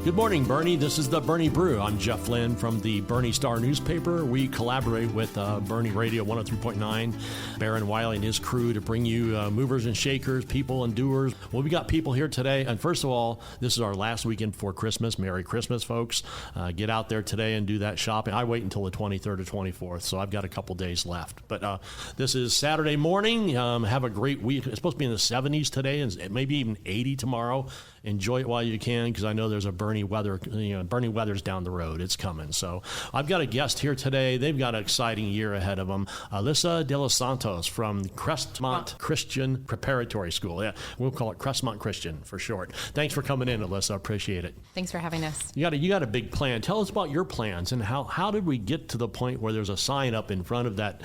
Good morning, Boerne. This is the Boerne Brew. I'm Jeff Flynn from the Boerne Star newspaper. We collaborate with Boerne Radio 103.9, Baron Wiley and his crew to bring you movers and shakers, people and doers. Well, we got people here today. And first of all, this is our last weekend before Christmas. Merry Christmas, folks. Get out there today and do that shopping. I wait until the 23rd or 24th, so I've got a couple days left. But this is Saturday morning. Have a great week. It's supposed to be in the 70s today and maybe even 80 tomorrow. Enjoy it while you can, because I know there's a Boerne weather. Boerne weather's down the road. It's coming. So I've got a guest here today. They've got an exciting year ahead of them. Alyssa Dela Santos from Crestmont Christian Preparatory School. Yeah, we'll call it Crestmont Christian for short. Thanks for coming in, Alyssa. Appreciate it. Thanks for having us. You got a big plan. Tell us about your plans and how did we get to the point where there's a sign up in front of that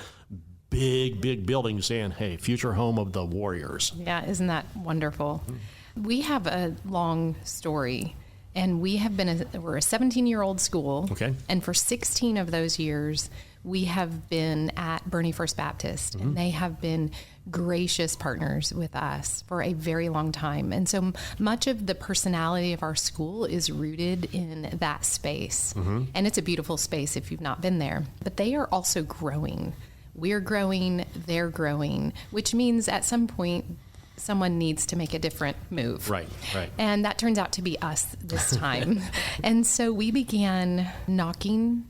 big building saying, "Hey, future home of the Warriors." Yeah, isn't that wonderful? Mm-hmm. We have a long story, and we're a 17-year-old school. Okay. And for 16 of those years, we have been at Boerne First Baptist, and they have been gracious partners with us for a very long time. And so much of the personality of our school is rooted in that space. Mm-hmm. And it's a beautiful space if you've not been there. But they are also growing. We're growing, they're growing, which means at some point, someone needs to make a different move. Right. And that turns out to be us this time. And so we began knocking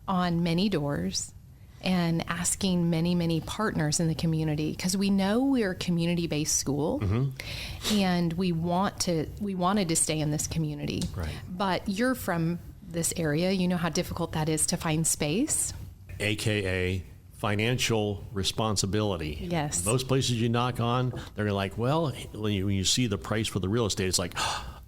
on many doors and asking many partners in the community, because we know we're a community-based school, and we wanted to stay in this community. Right. But you're from this area. You know how difficult that is to find space. AKA financial responsibility. Yes. Most places you knock on, they're like, well, when you see the price for the real estate, it's like,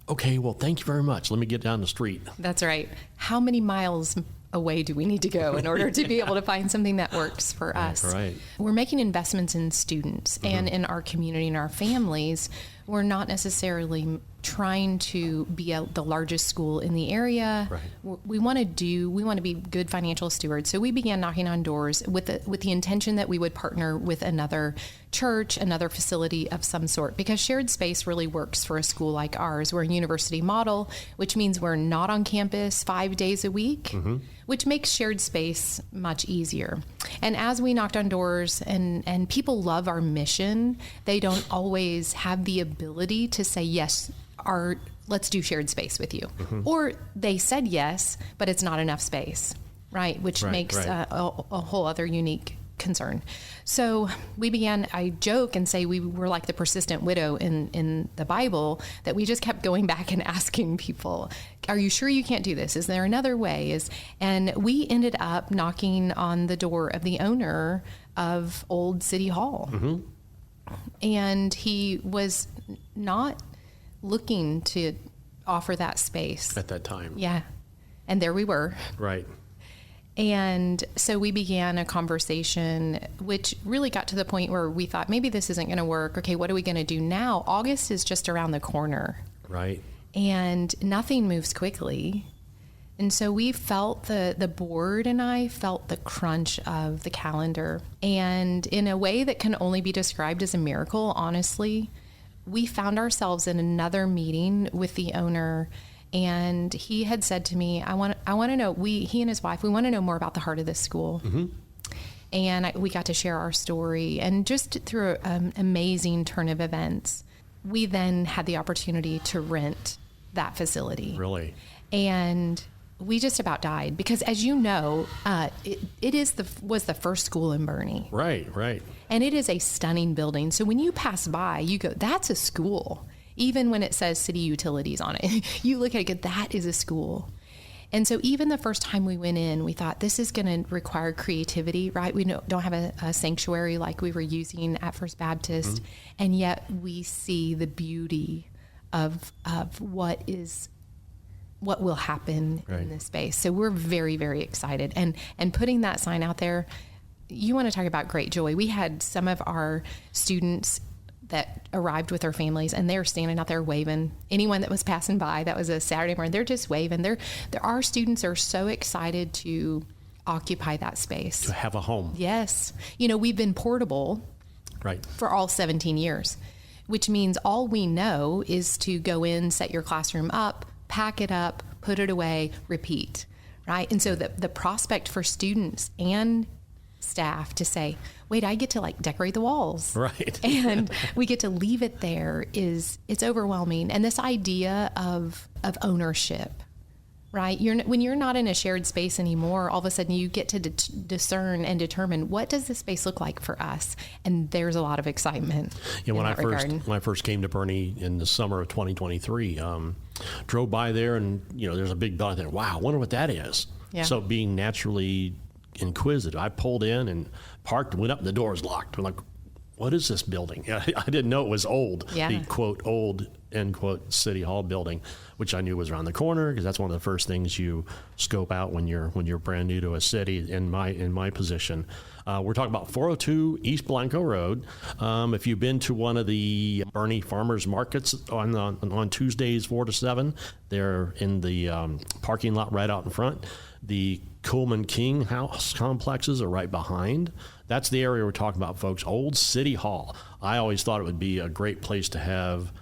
okay, well, thank you very much. Let me get down the street. That's right. How many miles away do we need to go in order to be able to find something that works for us? Right. We're making investments in students and in our community and our families. We're not necessarily trying to be the largest school in the area. Right. We want to be good financial stewards. So we began knocking on doors with the intention that we would partner with another church, another facility of some sort, because shared space really works for a school like ours. We're a university model, which means we're not on campus 5 days a week, which makes shared space much easier. And as we knocked on doors and people love our mission, they don't always have the ability to say, yes, let's do shared space with you. Or they said yes, but it's not enough space, right? Which makes a whole other unique concern. So I joke and say we were like the persistent widow in the Bible, that we just kept going back and asking people, are you sure you can't do this? Is there another way? And we ended up knocking on the door of the owner of Old City Hall. And he was not looking to offer that space at that time. Yeah. And there we were. Right. And so we began a conversation, which really got to the point where we thought, maybe this isn't going to work. Okay, what are we going to do now? August is just around the corner. Right. And nothing moves quickly. And so we felt the board and I felt the crunch of the calendar. And in a way that can only be described as a miracle, honestly, we found ourselves in another meeting with the owner, and he had said to me, I want to know, he and his wife, we want to know more about the heart of this school. And we got to share our story, and just through an amazing turn of events, we then had the opportunity to rent that facility. Really? And we just about died, because as you know, was the first school in Boerne. Right. And it is a stunning building. So when you pass by, you go, that's a school. Even when it says city utilities on it, you look at it, that is a school. And so even the first time we went in, we thought this is going to require creativity, right? We don't have a sanctuary like we were using at First Baptist. And yet we see the beauty of what will happen in this space. So we're very, very excited. And putting that sign out there, you want to talk about great joy. We had some of our students that arrived with their families, and they're standing out there waving. Anyone that was passing by, that was a Saturday morning, they're just waving. Our students are so excited to occupy that space. To have a home. Yes. We've been portable for all 17 years, which means all we know is to go in, set your classroom up, pack it up, put it away, repeat, right? And so the prospect for students and staff to say, wait, I get to like decorate the walls. Right. And we get to leave it there it's overwhelming. And this idea of ownership, right? When you're not in a shared space anymore, all of a sudden you get to discern and determine, what does this space look like for us? And there's a lot of excitement. Yeah, when I first came to Boerne in the summer of 2023, drove by there and, there's a big building there. Wow, I wonder what that is. Yeah. So being naturally inquisitive, I pulled in and parked, went up, and the door was locked. I'm like, what is this building? I didn't know it was old. Yeah. The quote old end quote City Hall building, which I knew was around the corner because that's one of the first things you scope out when you're brand new to a city. In my position, we're talking about 402 East Blanco Road. If you've been to one of the Boerne farmers markets on Tuesdays 4 to 7, they're in the parking lot right out in front. The Coleman King house complexes are right behind. That's the area we're talking about, folks. Old City Hall. I always thought it would be a great place to have.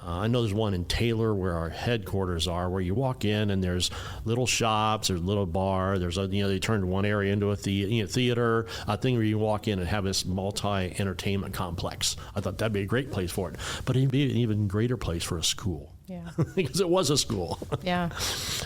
I know there's one in Taylor where our headquarters are, where you walk in and there's little shops, there's a little bar, there's they turned one area into a theater, a thing where you walk in and have this multi-entertainment complex. I thought that'd be a great place for it, but it'd be an even greater place for a school. Yeah. Because it was a school. Yeah.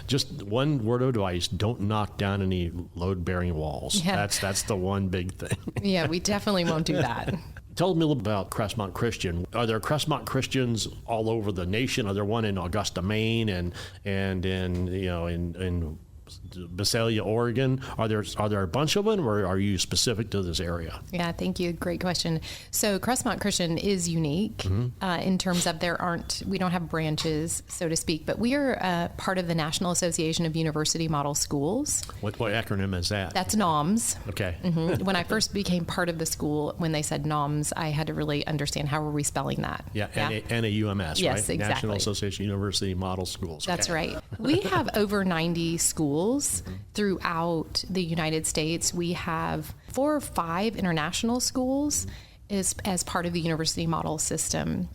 Just one word of advice: don't knock down any load-bearing walls. Yeah. That's the one big thing. Yeah, we definitely won't do that. Tell me a little about Crestmont Christian. Are there Crestmont Christians all over the nation? Are there one in Augusta, Maine, and in Visalia, Oregon? Are there a bunch of them, or are you specific to this area? Yeah, thank you. Great question. So Crestmont Christian is unique in terms of we don't have branches, so to speak, but we are part of the National Association of University Model Schools. What acronym is that? That's NOMS. Okay. When I first became part of the school, when they said NOMS, I had to really understand how are we spelling that. Yeah, NAUMS, yes, right? Exactly. National Association of University Model Schools. That's right. We have over 90 schools throughout the United States. We have 4 or 5 international schools as part of the university model system.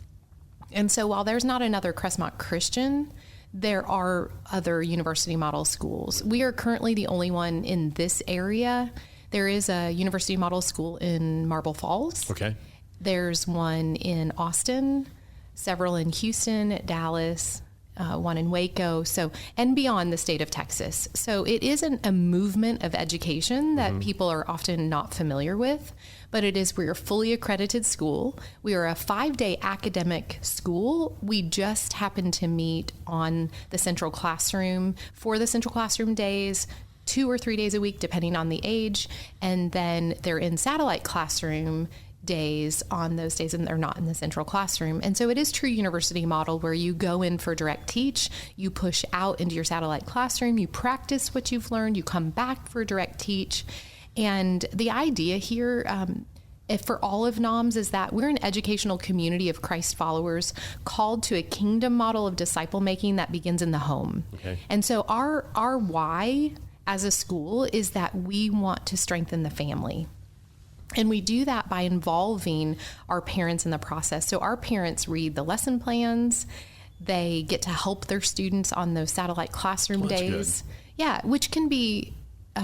And so while there's not another Crestmont Christian, there are other university model schools. We are currently the only one in this area. There is a university model school in Marble Falls. Okay. There's one in Austin, several in Houston, Dallas, one in Waco, and beyond the state of Texas. So it isn't a movement of education that people are often not familiar with, but we're a fully accredited school. We are a 5-day academic school. We just happen to meet on the central classroom for the central classroom days, 2 or 3 days a week, depending on the age. And then they're in satellite classroom days on those days, and they're not in the central classroom. And so it is true university model where you go in for direct teach, you push out into your satellite classroom, you practice what you've learned, you come back for direct teach. And the idea here, for all of NOMS, is that we're an educational community of Christ followers called to a kingdom model of disciple making that begins in the home. Okay. And so our why as a school is that we want to strengthen the family. And we do that by involving our parents in the process. So our parents read the lesson plans. They get to help their students on those satellite classroom days. Good. Yeah, which can be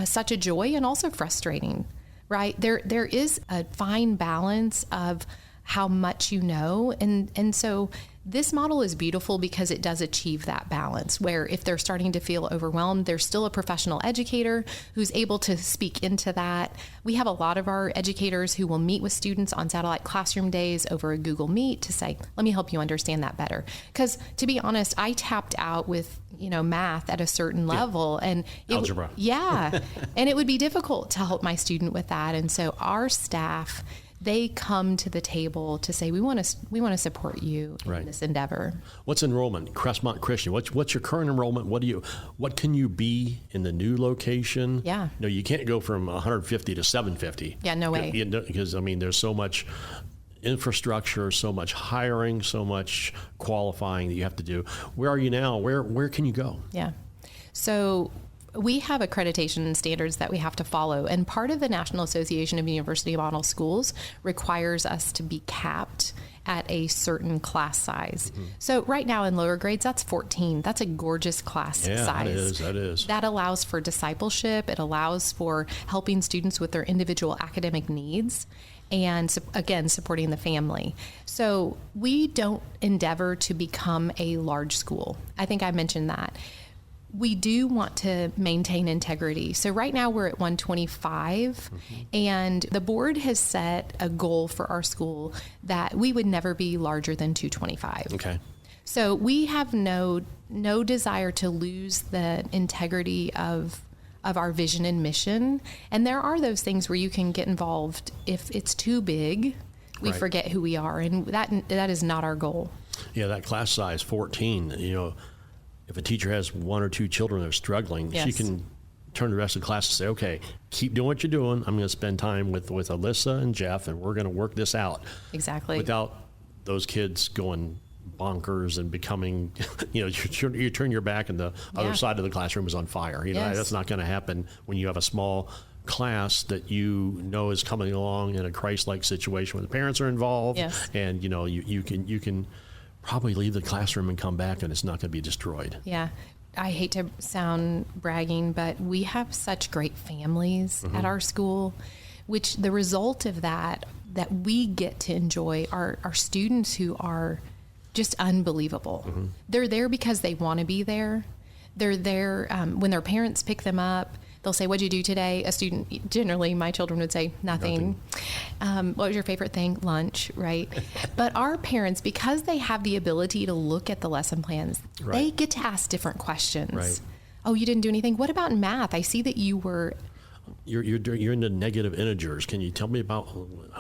such a joy and also frustrating, right? There is a fine balance of how much you know. And so this model is beautiful because it does achieve that balance where if they're starting to feel overwhelmed, there's still a professional educator who's able to speak into that. We have a lot of our educators who will meet with students on satellite classroom days over a Google Meet to say, let me help you understand that better. Because to be honest, I tapped out with math at a certain level and algebra. And it would be difficult to help my student with that. And so our staff, they come to the table to say, we want to support you in this endeavor. What's enrollment? Crestmont Christian. What's your current enrollment? What can you be in the new location? Yeah. No, you can't go from 150 to 750. Yeah, no way. Because there's so much infrastructure, so much hiring, so much qualifying that you have to do. Where are you now? Where can you go? Yeah. So we have accreditation standards that we have to follow. And part of the National Association of University Model Schools requires us to be capped at a certain class size. So right now in lower grades, that's 14. That's a gorgeous class size. That is. That allows for discipleship. It allows for helping students with their individual academic needs. And again, supporting the family. So we don't endeavor to become a large school. I think I mentioned that. We do want to maintain integrity. So right now we're at 125, and the board has set a goal for our school that we would never be larger than 225. Okay. So we have no desire to lose the integrity of our vision and mission. And there are those things where you can get involved. If it's too big, we forget who we are, and that is not our goal. Yeah, that class size 14, if a teacher has one or two children that are struggling, she can turn the rest of the class and say, okay, keep doing what you're doing. I'm going to spend time with Alyssa and Jeff, and we're going to work this out. Exactly. Without those kids going bonkers and becoming, you turn your back and the other side of the classroom is on fire. That's not going to happen when you have a small class that is coming along in a Christ-like situation where the parents are involved. Yes. And, you can probably leave the classroom and come back and it's not going to be destroyed. Yeah. I hate to sound bragging, but we have such great families at our school, which the result of that we get to enjoy are students who are just unbelievable. They're there because they want to be there. They're there when their parents pick them up. They'll say, what'd you do today? A student, generally my children would say, nothing. What was your favorite thing? Lunch, right? But our parents, because they have the ability to look at the lesson plans, they get to ask different questions. Right. Oh, you didn't do anything? What about in math? I see that you were... You're into negative integers. Can you tell me about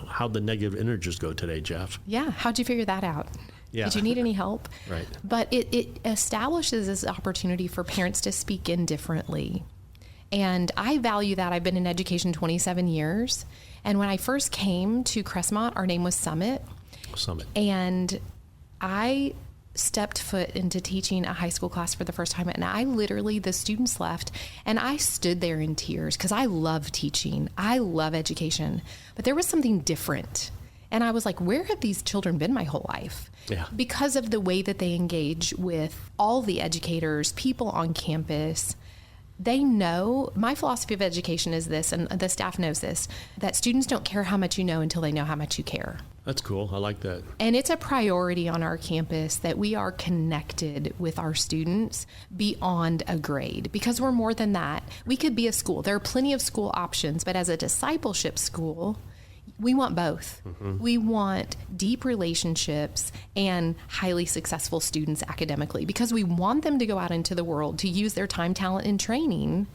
how the negative integers go today, Jeff? Yeah, how'd you figure that out? Yeah. Did you need any help? Right. But it establishes this opportunity for parents to speak in differently. And I value that. I've been in education 27 years. And when I first came to Crestmont, our name was Summit. And I stepped foot into teaching a high school class for the first time. And the students left, and I stood there in tears because I love teaching. I love education. But there was something different. And I was like, where have these children been my whole life? Yeah. Because of the way that they engage with all the educators, people on campus. They know, my philosophy of education is this, and the staff knows this, that students don't care how much you know until they know how much you care. That's cool. I like that. And it's a priority on our campus that we are connected with our students beyond a grade, because we're more than that. We could be a school. There are plenty of school options, but as a discipleship school, we want both. We want deep relationships and highly successful students academically, because we want them to go out into the world to use their time, talent, and training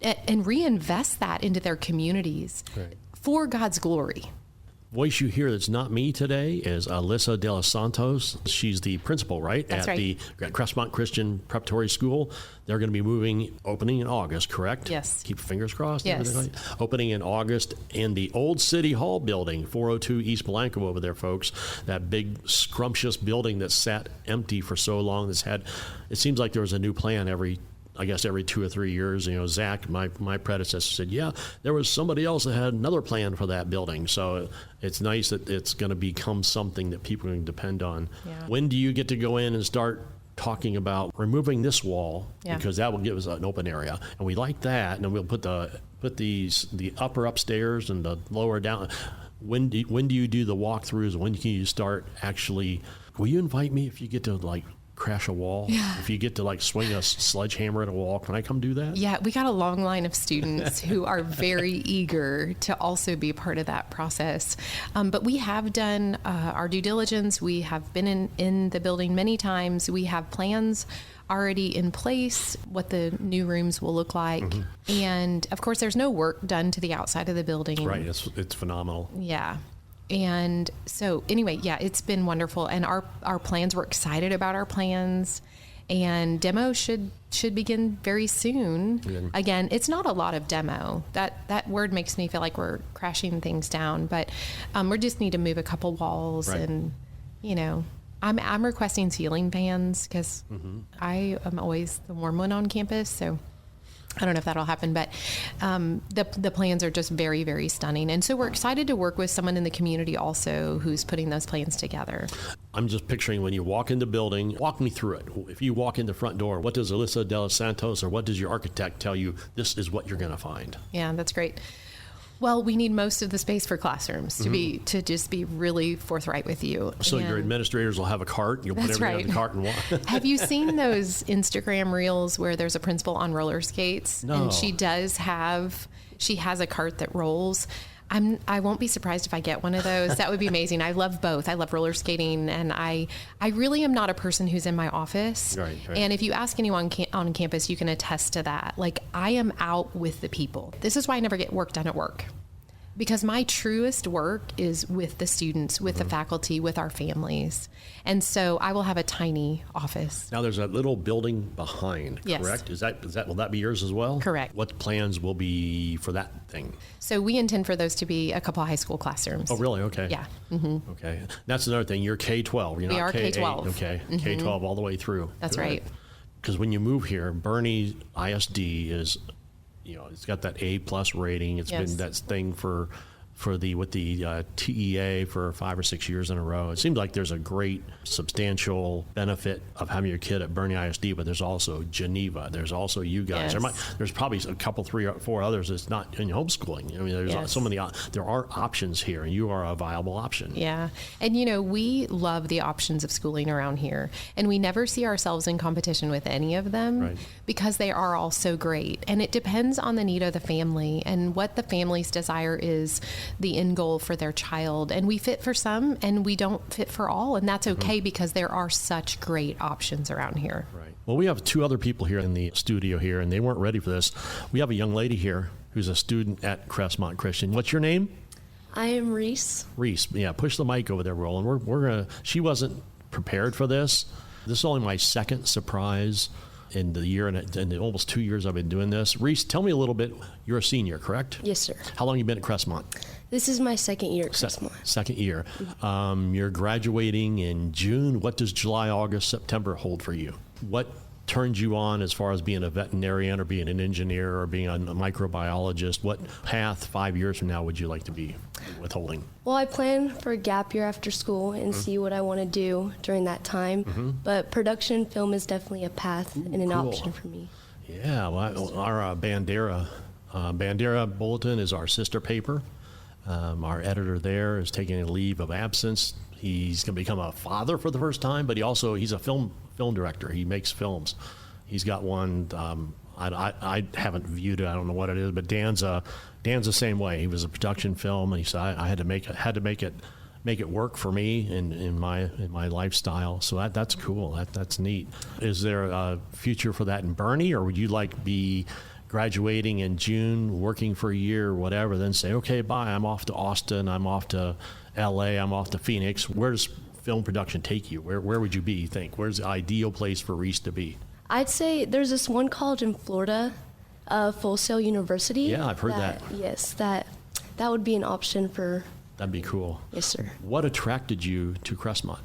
and reinvest that into their communities for God's glory. Voice you hear that's not me today is Alyssa Dela Santos. She's the principal, right? That's at the Crestmont Christian Preparatory School. They're going to be opening in August, correct? Yes. Keep fingers crossed. Yes. Opening in August in the old City Hall building, 402 East Blanco over there, folks. That big, scrumptious building that sat empty for so long. It seems like there was a new plan every 2 or 3 years. Zach, my predecessor, said, yeah, there was somebody else that had another plan for that building. So it's nice that it's going to become something that people can depend on. Yeah. When do you get to go in and start talking about removing this wall? Yeah. Because that will give us an open area. And we like that. And then we'll put the upper upstairs and the lower down. When do you do the walkthroughs? When can you start actually? Will you invite me if you get to crash a wall? Yeah. If you get to swing a sledgehammer at a wall, can I come do that? Yeah, we got a long line of students who are very eager to also be part of that process. But we have done our due diligence. We have been in the building many times. We have plans already in place, what the new rooms will look like. And of course, there's no work done to the outside of the building. Right, it's phenomenal. Yeah. And so anyway, it's been wonderful. And our plans, we're excited about our plans, and demo should begin very soon. Yeah. Again, it's not a lot of demo. That word makes me feel like we're crashing things down, but we just need to move a couple walls. Right. And, I'm requesting ceiling fans because I am always the warm one on campus. So I don't know if that'll happen, but the plans are just very, very stunning. And so we're excited to work with someone in the community also who's putting those plans together. I'm just picturing when you walk in the building, walk me through it. If you walk in the front door, what does Alyssa Dela Santos or what does your architect tell you this is what you're going to find? Yeah, that's great. Well, we need most of the space for classrooms to just be really forthright with you. So your administrators will have a cart. You'll put everything on the cart and walk. Have you seen those Instagram reels where there's a principal on roller skates? No. And she has a cart that rolls. I won't be surprised if I get one of those. That would be amazing. I love both. I love roller skating, and I really am not a person who's in my office. Right. And if you ask anyone on campus, you can attest to that. Like, I am out with the people. This is why I never get work done at work. Because my truest work is with the students, with the faculty, with our families. And so I will have a tiny office. Now there's a little building behind, yes. Correct? Will that be yours as well? Correct. What plans will be for that thing? So we intend for those to be a couple of high school classrooms. Oh, really? Okay. Yeah. Okay. That's another thing. You're K-12. You're we not are K-8. K-12. Okay. K-12 all the way through. That's Good. right. Because when you move here, Boerne ISD is, it's got that A+ rating. It's been that thing with the TEA for 5 or 6 years in a row. It seems like there's a great substantial benefit of having your kid at Boerne ISD, but there's also Geneva. There's also you guys. Yes. There's probably a couple, 3 or 4 others that's not in homeschooling. I mean, there's so many. There are options here, and you are a viable option. Yeah. And, we love the options of schooling around here, and we never see ourselves in competition with any of them because they are all so great. And it depends on the need of the family and what the family's desire is, the end goal for their child. And we fit for some and we don't fit for all. And that's okay because there are such great options around here. Right. Well, we have 2 other people here in the studio here, and they weren't ready for this. We have a young lady here who's a student at Crestmont Christian. What's your name? I am Reese. Reese. Yeah, push the mic over there, Roland. We're gonna. She wasn't prepared for this. This is only my second surprise in the year and in the almost 2 years I've been doing this. Reese, tell me a little bit. You're a senior, correct? Yes, sir. How long have you been at Crestmont? This is my second year at Crestmont. Second year. You're graduating in June. What does July, August, September hold for you? What turns you on as far as being a veterinarian or being an engineer or being a microbiologist? What path 5 years from now would you like to be withholding? Well, I plan for a gap year after school and see what I want to do during that time. But production film is definitely a path and an option for me. Yeah, well, our Bandera Bulletin is our sister paper. Our editor there is taking a leave of absence. He's going to become a father for the first time, but he's a film director. He makes films. He's got one. I haven't viewed it. I don't know what it is, but Dan's the same way. He was a production film, and he said I had to make it work for me in my lifestyle. So that's cool. That's neat. Is there a future for that in Boerne, or would you like be graduating in June, working for a year or whatever, then say, okay, bye, I'm off to Austin, I'm off to LA, I'm off to Phoenix? Where does film production take you? Where would you be, you think? Where's the ideal place for Reese to be? I'd say there's this one college in Florida, Full Sail University. Yeah, I've heard that. Yes, that would be an option for... That'd be cool. Yes, sir. What attracted you to Crestmont?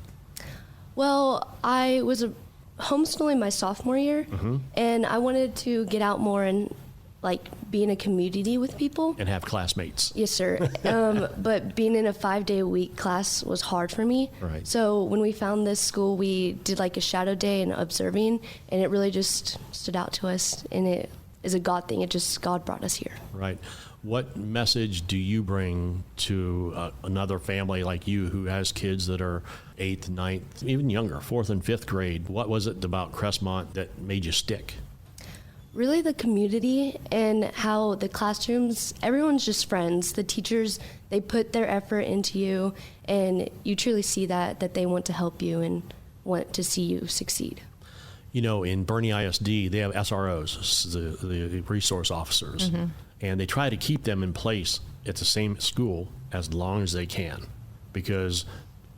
Well, I was homeschooling my sophomore year, and I wanted to get out more and be in a community with people. And have classmates. Yes, sir. But being in a 5-day-a-week class was hard for me. Right. So when we found this school, we did a shadow day and observing, and it really just stood out to us, and it is a God thing. God brought us here. Right. What message do you bring to another family like you who has kids that are 8th, 9th, even younger, 4th and 5th grade? What was it about Crestmont that made you stick? Really the community and how the classrooms, everyone's just friends. The teachers, they put their effort into you, and you truly see that they want to help you and want to see you succeed. In Boerne ISD, they have SROs, the resource officers, and they try to keep them in place at the same school as long as they can, because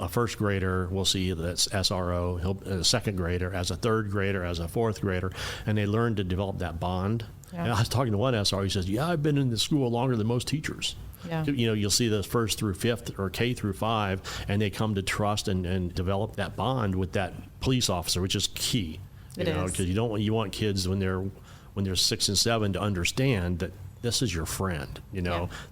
a first grader will see that's SRO, a second grader, as a third grader, as a fourth grader, and they learn to develop that bond. Yeah. And I was talking to one SRO, he says, I've been in the school longer than most teachers. Yeah. You'll see the 1st through 5th or K through 5, and they come to trust and develop that bond with that police officer, which is key. Because you want kids when they're when they're 6 and 7 to understand that this is your friend,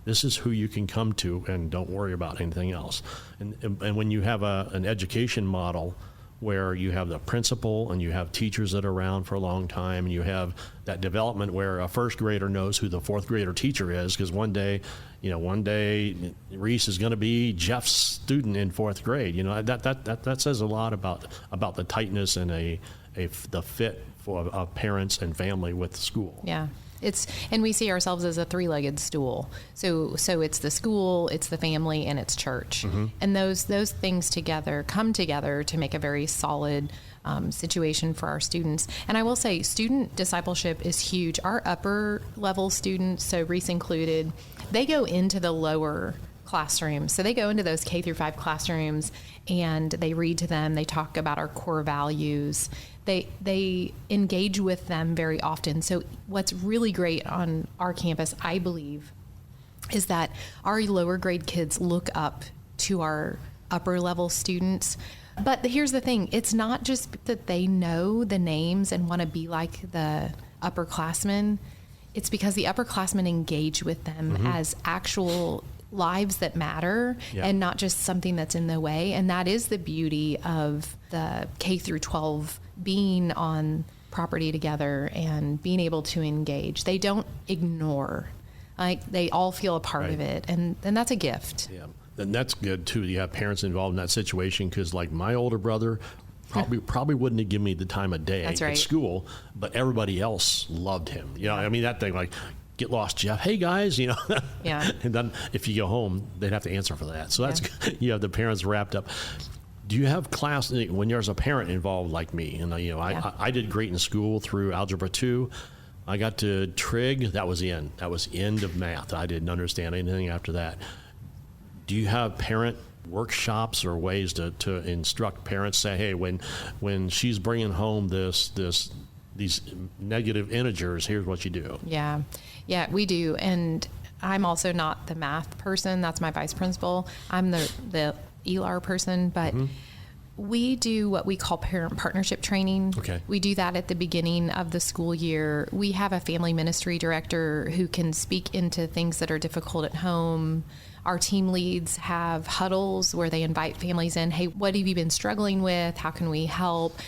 this is who you can come to and don't worry about anything else. And when you have an education model where you have the principal and you have teachers that are around for a long time, and you have that development where a first grader knows who the fourth grader teacher is, because one day Reese is going to be Jeff's student in fourth grade. That says a lot about the tightness and the fit for parents and family with the school. Yeah. And we see ourselves as a three-legged stool. So it's the school, it's the family, and it's church. Mm-hmm. And those things come together to make a very solid situation for our students. And I will say, student discipleship is huge. Our upper level students, so Reese included, they go into the lower classrooms. So they go into those K-5 classrooms and they read to them. They talk about our core values. They engage with them very often. So what's really great on our campus, I believe, is that our lower grade kids look up to our upper level students. But here's the thing. It's not just that they know the names and want to be like the upperclassmen. It's because the upperclassmen engage with them as actual lives that matter and not just something that's in the way. And that is the beauty of the K-12 being on property together and being able to engage. They don't ignore. They all feel a part of it. And that's a gift. Yeah. And that's good too. You have parents involved in that situation, because like my older brother probably wouldn't have given me the time of day at school, but everybody else loved him. I mean, that thing like, get lost, Jeff. Hey guys, Yeah. And then if you go home, they'd have to answer for that. So that's you have the parents wrapped up. Do you have class when you're as a parent involved like me? And I did great in school through Algebra 2. I got to trig. That was the end. That was end of math. I didn't understand anything after that. Do you have parent workshops or ways to instruct parents? Say, hey, when she's bringing home these negative integers, here's what you do. Yeah, we do. And I'm also not the math person. That's my vice principal. I'm the ELAR person, but we do what we call parent partnership training. Okay. We do that at the beginning of the school year. We have a family ministry director who can speak into things that are difficult at home. Our team leads have huddles where they invite families in. Hey, what have you been struggling with? How can we help?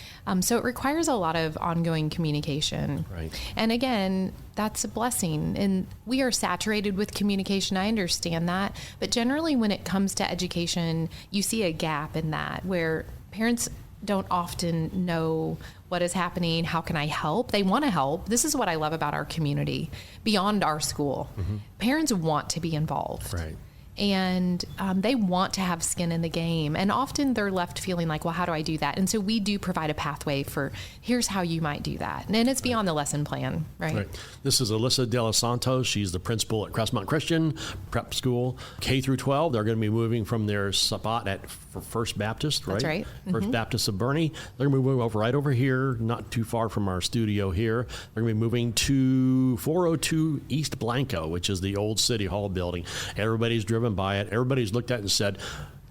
So it requires a lot of ongoing communication. Right. And again, that's a blessing. And we are saturated with communication. I understand that. But generally, when it comes to education, you see a gap in that where parents don't often know what is happening. How can I help? They want to help. This is what I love about our community beyond our school. Parents want to be involved. Right. And they want to have skin in the game. And often they're left feeling like, well, how do I do that? And so we do provide a pathway for here's how you might do that. And it's beyond the lesson plan, right? This is Alyssa Dela Santos. She's the principal at Crestmont Christian Prep School. K through 12, they're going to be moving from their spot at First Baptist, right? That's right. First Baptist of Boerne. They're going to be moving right over here, not too far from our studio here. They're going to be moving to 402 East Blanco, which is the old City Hall building. Everybody's driven by it. Everybody's looked at it and said,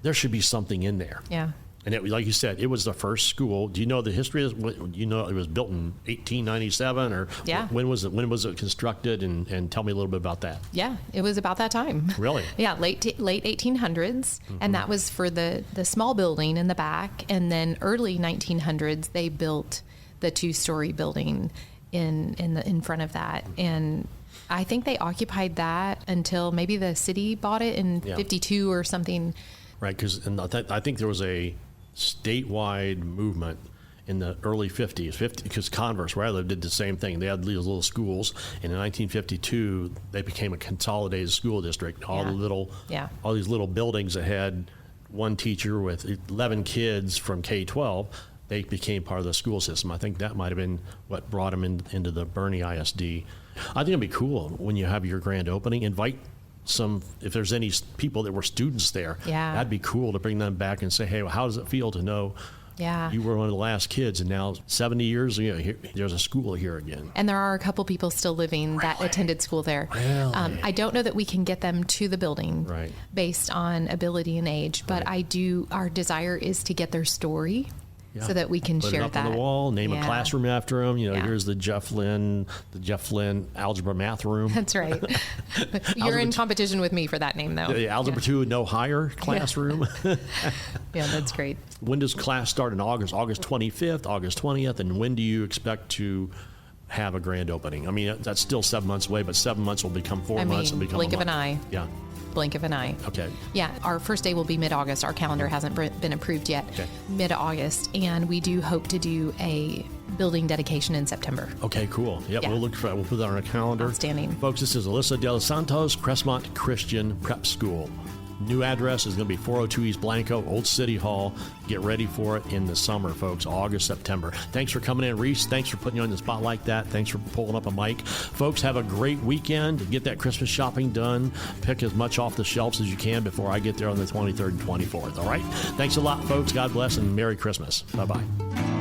there should be something in there. Yeah. And it, like you said, it was the first school. Do you know the history of it? You know, it was built in 1897 or when was it constructed? And tell me a little bit about that. Yeah, it was about that time. Really? Yeah, late 1800s. And that was for the small building in the back. And then early 1900s, they built the 2-story building in front of that. And I think they occupied that until maybe the city bought it in 52 or something. Right, because I think there was a statewide movement in the early 50s, because Converse, where I lived, did the same thing. They had these little schools, and in 1952, they became a consolidated school district. All these little buildings that had one teacher with 11 kids from K-12, they became part of the school system. I think that might have been what brought them into the Boerne ISD. I think it'd be cool when you have your grand opening, invite if there's any people that were students there, that'd be cool to bring them back and say, hey, well, how does it feel to know you were one of the last kids, and now 70 years, there's a school here again. And there are a couple people still living that attended school there. Really? I don't know that we can get them to the building based on ability and age, but our desire is to get their story so that we can Put share it up that on the wall, name a classroom after him. Here's the Jeff Flynn algebra math room. That's right. You're in competition with me for that name, though. Algebra 2 no higher classroom. Yeah, that's great. When does class start in August? August 25th, August 20th, and when do you expect to have a grand opening? I mean, that's still 7 months away, but 7 months will become 4 months. Will become blink of an eye. Yeah. Blink of an eye. Okay. Yeah, our first day will be mid-August. Our calendar hasn't been approved yet. Okay. Mid-August, and we do hope to do a building dedication in September. Okay, cool. Yep, yeah. We'll put that on our calendar. Outstanding. Folks, this is Alyssa Dela Santos, Crestmont Christian Prep School. New address is going to be 402 East Blanco, Old City Hall. Get ready for it in the summer, folks, August, September. Thanks for coming in, Reese. Thanks for putting you on the spot like that. Thanks for pulling up a mic. Folks, have a great weekend. Get that Christmas shopping done. Pick as much off the shelves as you can before I get there on the 23rd and 24th, all right? Thanks a lot, folks. God bless, and Merry Christmas. Bye-bye.